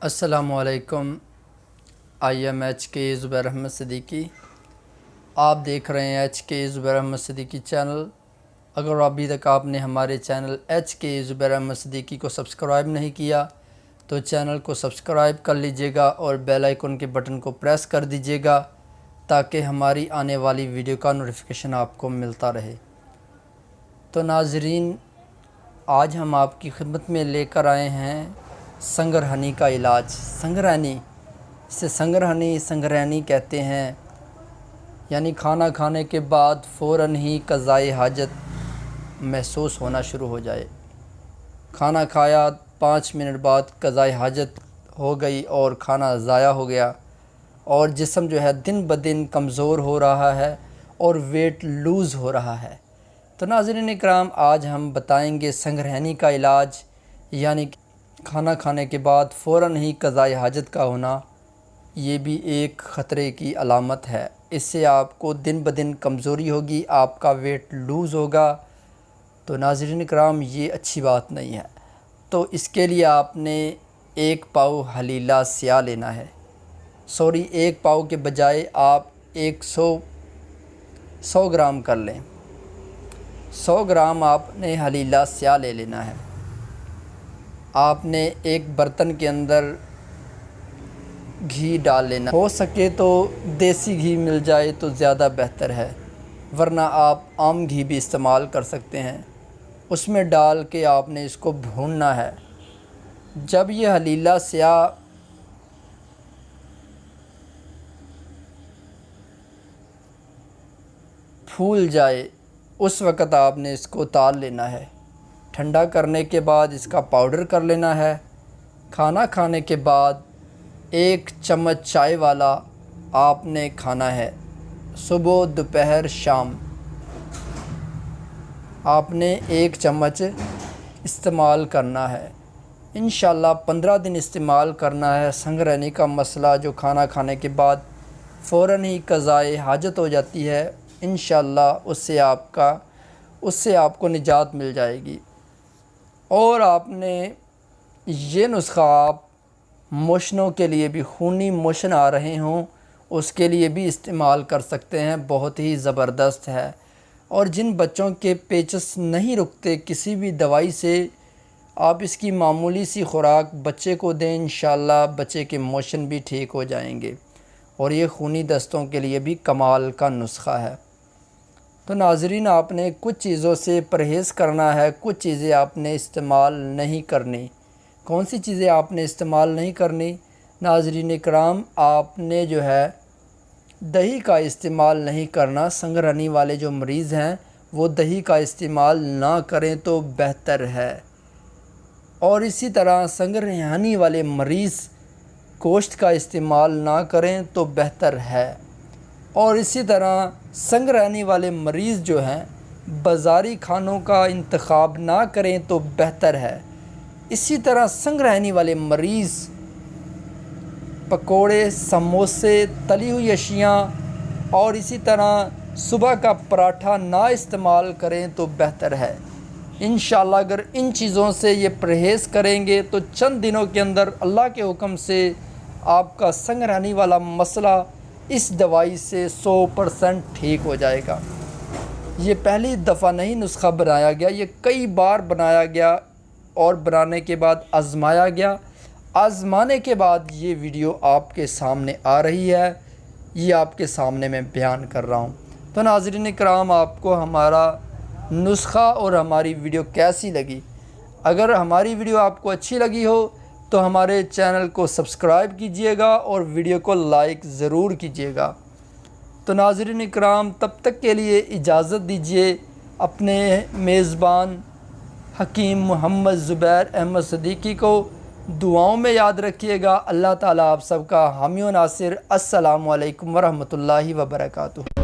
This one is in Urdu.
السلام علیکم۔ آئی ایم ایچ کے زبیر احمد صدیقی، آپ دیکھ رہے ہیں ایچ کے زبیر احمد صدیقی چینل۔ اگر ابھی تک آپ نے ہمارے چینل ایچ کے زبیر احمد صدیقی کو سبسکرائب نہیں کیا تو چینل کو سبسکرائب کر لیجئے گا اور بیل آئیکن کے بٹن کو پریس کر دیجئے گا تاکہ ہماری آنے والی ویڈیو کا نوٹیفیکیشن آپ کو ملتا رہے۔ تو ناظرین، آج ہم آپ کی خدمت میں لے کر آئے ہیں سنگرہنی کا علاج۔ سنگرہنی، اسے سنگرہنی کہتے ہیں، یعنی کھانا کھانے کے بعد فوراً ہی قضائے حاجت محسوس ہونا شروع ہو جائے۔ کھانا کھایا 5 منٹ بعد قضائے حاجت ہو گئی اور کھانا ضائع ہو گیا اور جسم جو ہے دن بدن کمزور ہو رہا ہے اور ویٹ لوز ہو رہا ہے۔ تو ناظرین اکرام، آج ہم بتائیں گے سنگرہنی کا علاج، یعنی کھانا کھانے کے بعد فوراً ہی قضائے حاجت کا ہونا، یہ بھی ایک خطرے کی علامت ہے۔ اس سے آپ کو دن بدن کمزوری ہوگی، آپ کا ویٹ لوز ہوگا۔ تو ناظرین اکرام، یہ اچھی بات نہیں ہے۔ تو اس کے لیے آپ نے 1 پاؤ ہلیلہ سیاہ لینا ہے۔ 1 پاؤ کے بجائے آپ 100 گرام کر لیں۔ 100 گرام آپ نے ہلیلہ سیاہ لے لینا ہے۔ آپ نے ایک برتن کے اندر گھی ڈال لینا، ہو سکے تو دیسی گھی مل جائے تو زیادہ بہتر ہے، ورنہ آپ عام گھی بھی استعمال کر سکتے ہیں۔ اس میں ڈال کے آپ نے اس کو بھوننا ہے۔ جب یہ ہلیلہ سیاہ پھول جائے اس وقت آپ نے اس کو اتار لینا ہے۔ ٹھنڈا کرنے کے بعد اس کا پاؤڈر کر لینا ہے۔ کھانا کھانے کے بعد 1 چمچ چائے والا آپ نے کھانا ہے۔ صبح دوپہر شام آپ نے 1 چمچ استعمال کرنا ہے۔ انشاءاللہ 15 دن استعمال کرنا ہے۔ سنگرہنی کا مسئلہ جو کھانا کھانے کے بعد فوراً ہی قضائے حاجت ہو جاتی ہے، انشاءاللہ اس سے آپ کو نجات مل جائے گی۔ اور آپ نے یہ نسخہ آپ موشنوں کے لیے بھی، خونی موشن آ رہے ہوں اس کے لیے بھی استعمال کر سکتے ہیں، بہت ہی زبردست ہے۔ اور جن بچوں کے پیچس نہیں رکتے کسی بھی دوائی سے، آپ اس کی معمولی سی خوراک بچے کو دیں، انشاءاللہ بچے کے موشن بھی ٹھیک ہو جائیں گے۔ اور یہ خونی دستوں کے لیے بھی کمال کا نسخہ ہے۔ تو ناظرین، آپ نے کچھ چیزوں سے پرہیز کرنا ہے، کچھ چیزیں آپ نے استعمال نہیں کرنی۔ کون سی چیزیں آپ نے استعمال نہیں کرنی؟ ناظرین اکرام، آپ نے جو ہے دہی کا استعمال نہیں کرنا۔ سنگرہنی والے جو مریض ہیں وہ دہی کا استعمال نہ کریں تو بہتر ہے۔ اور اسی طرح سنگرہنی والے مریض گوشت کا استعمال نہ کریں تو بہتر ہے۔ اور اسی طرح سنگرہنی والے مریض جو ہیں بازاری کھانوں کا انتخاب نہ کریں تو بہتر ہے۔ اسی طرح سنگرہنی والے مریض پکوڑے، سموسے، تلی ہوئی اشیاء اور اسی طرح صبح کا پراٹھا نہ استعمال کریں تو بہتر ہے۔ انشاءاللہ اگر ان چیزوں سے یہ پرہیز کریں گے تو چند دنوں کے اندر اللہ کے حکم سے آپ کا سنگرہنی والا مسئلہ اس دوائی سے 100% ٹھیک ہو جائے گا۔ یہ پہلی دفعہ نہیں نسخہ بنایا گیا، یہ کئی بار بنایا گیا اور بنانے کے بعد آزمایا گیا۔ آزمانے کے بعد یہ ویڈیو آپ کے سامنے آ رہی ہے، یہ آپ کے سامنے میں بیان کر رہا ہوں۔ تو ناظرین اکرام، آپ کو ہمارا نسخہ اور ہماری ویڈیو کیسی لگی؟ اگر ہماری ویڈیو آپ کو اچھی لگی ہو تو ہمارے چینل کو سبسکرائب کیجئے گا اور ویڈیو کو لائک ضرور کیجئے گا۔ تو ناظرین اکرام، تب تک کے لیے اجازت دیجئے اپنے میزبان حکیم محمد زبیر احمد صدیقی کو دعاؤں میں یاد رکھیے گا۔ اللہ تعالیٰ آپ سب کا حامی و ناصر۔ السلام علیکم ورحمۃ اللہ وبرکاتہ۔